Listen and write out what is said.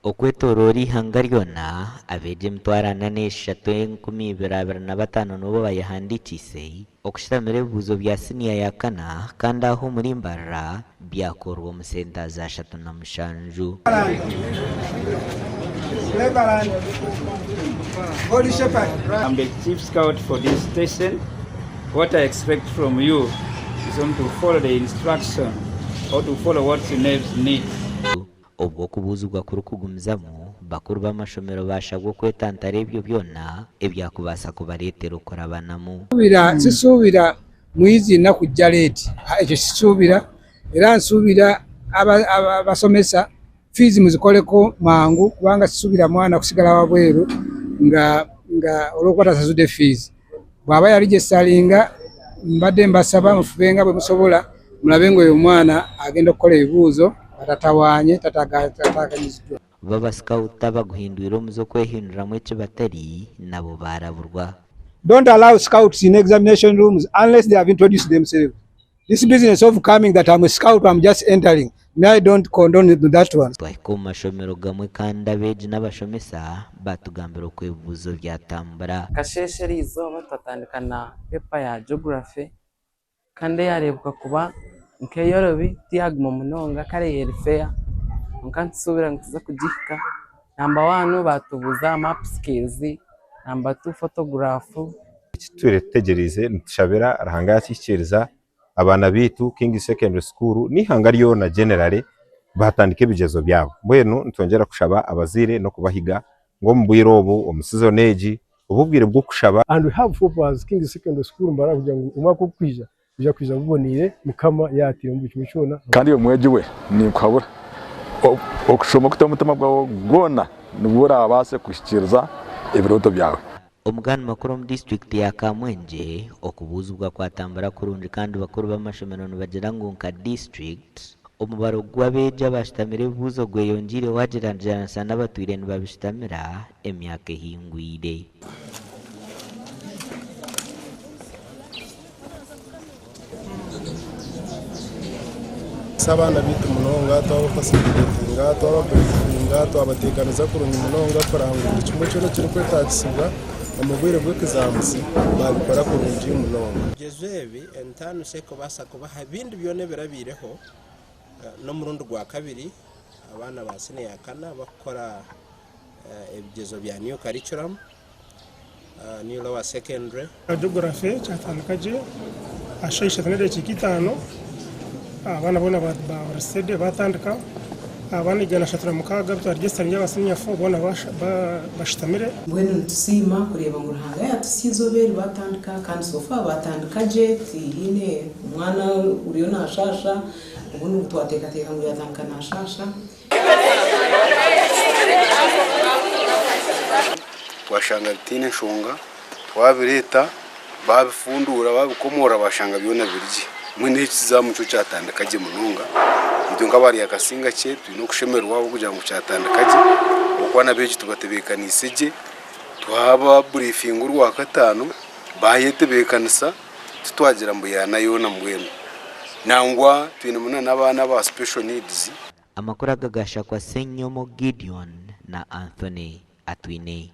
okwetorora ihanga ryona abeegi emitwaro 43,255 nibo bayahandikise okushitamira ebibuuzo bya siniya ya kana kandi aho muri mbarra byakorwa omu senta za 37. I'm the chief scout for this station. What I expect from you is to follow the instruction or to follow what the neighbors need. Obwo kubuuzibwa kuri kugumizamu bakuru b'amashomero bashabwe kwetantara ebyo byona ebyakubasa kubareetera okurabanamu. Sisuubira mwizi nakujja leeti ekyo sisuubira era nsuubira abasomesa fees muzikoleko mangu kubanga sisuubira mwana kusigala wabweru nga olwokuba tasasudde fees. Bw'aba yaligistalinga mbadde mbasaba mufubenga bwe musobola mulabe ng'oyo omwana agenda okukola ebibuuzo atatawanye tataganyizibwa. Baba scouta baguhindwira omuzo kwehinduramu ekyo batari nabo baraburwa. Don't allow scouts in examination rooms unless they have introduced themselves. This business of coming that I'm a scout, I'm just entering. I don't condone that one. Twahika omu mashomero gamwe kandi abeegi n'abashomesa batugambira uko ebibuuzo byatambura. Kasheshe izooba twatandika na pepa ya geography kandi yareebwa kuba nkeyorobi tiyaguma munonga kare yerifeya nkantusubira ntuza kugihika. Number 1 batubuza map skills, number 2 photograph. Turetegereze ntushabira arahanga yakikiriza abana bitu King Secondary School nihanga ryo na generally batandike bigezo byabo. Mbwenu ntongera kushaba abazire no kubahiga ngo mbwirobo omusizoneji ububwire bwo kushaba. And we have hope as King Secondary School mbara kugira ngo umwaka ukwija kuja kwiza bubonire mukama yatire mu cyumishona kandi umweji we ni kwabura okushoma kutamutima bwawo gona nubura abase kushikiriza ibiroto byawe. Omugani makuru mu district ya Kamwenje okubuuzibwa kwatambura kurungi kandi bakuru b'amashomero nibagira ngu nka district omubaro gw'abeegi abashitamira ebibuuzo gweyongiire wagereranyisa n'abatwire nibabishitamira emyaka ehingwire. Sabana bitu munonga twabafasilitinga twababurifinga twabatekaniza kurungi munonga kurangura kimwe cyose kiri kwetagisibwa amubwire bw'ekizamusi babikora kurungi munonga. Jezebi entano seko basa kubaha ibindi byone birabireho no murundo gwa kabiri abana ba sine ya kana bakora ebigezo bya new curriculum new lower secondary. Geography cyatandikaje ashayisha tanede kikitano abana bona barasede batandika abana igana shatira mukaga twarigesta njabasinya fo bona bashitamire. Mbwenu tusima kureba ngo ruhanga yatusizoberi batandika kandi sofa batandika je tihine umwana uriyo nashasha ubundi twateka ngo yatandika nashasha. Washanga tine shonga twabireta babifundura babikomora bashanga byona biryi mwene kizamu cyo cyatandikaje munonga ibyo ngabari yakasinga cye no kushemera wabo kugira ngo cyatandikaje ukwana beje tubatebekanise tuhaba briefing urwa katano bayetebekanisa tutwagira mbu yana yona mbwenu nangwa twinamuna n'abana ba special needs. Amakuru agagasha kwa Senyomo Gideon na Anthony Atwine.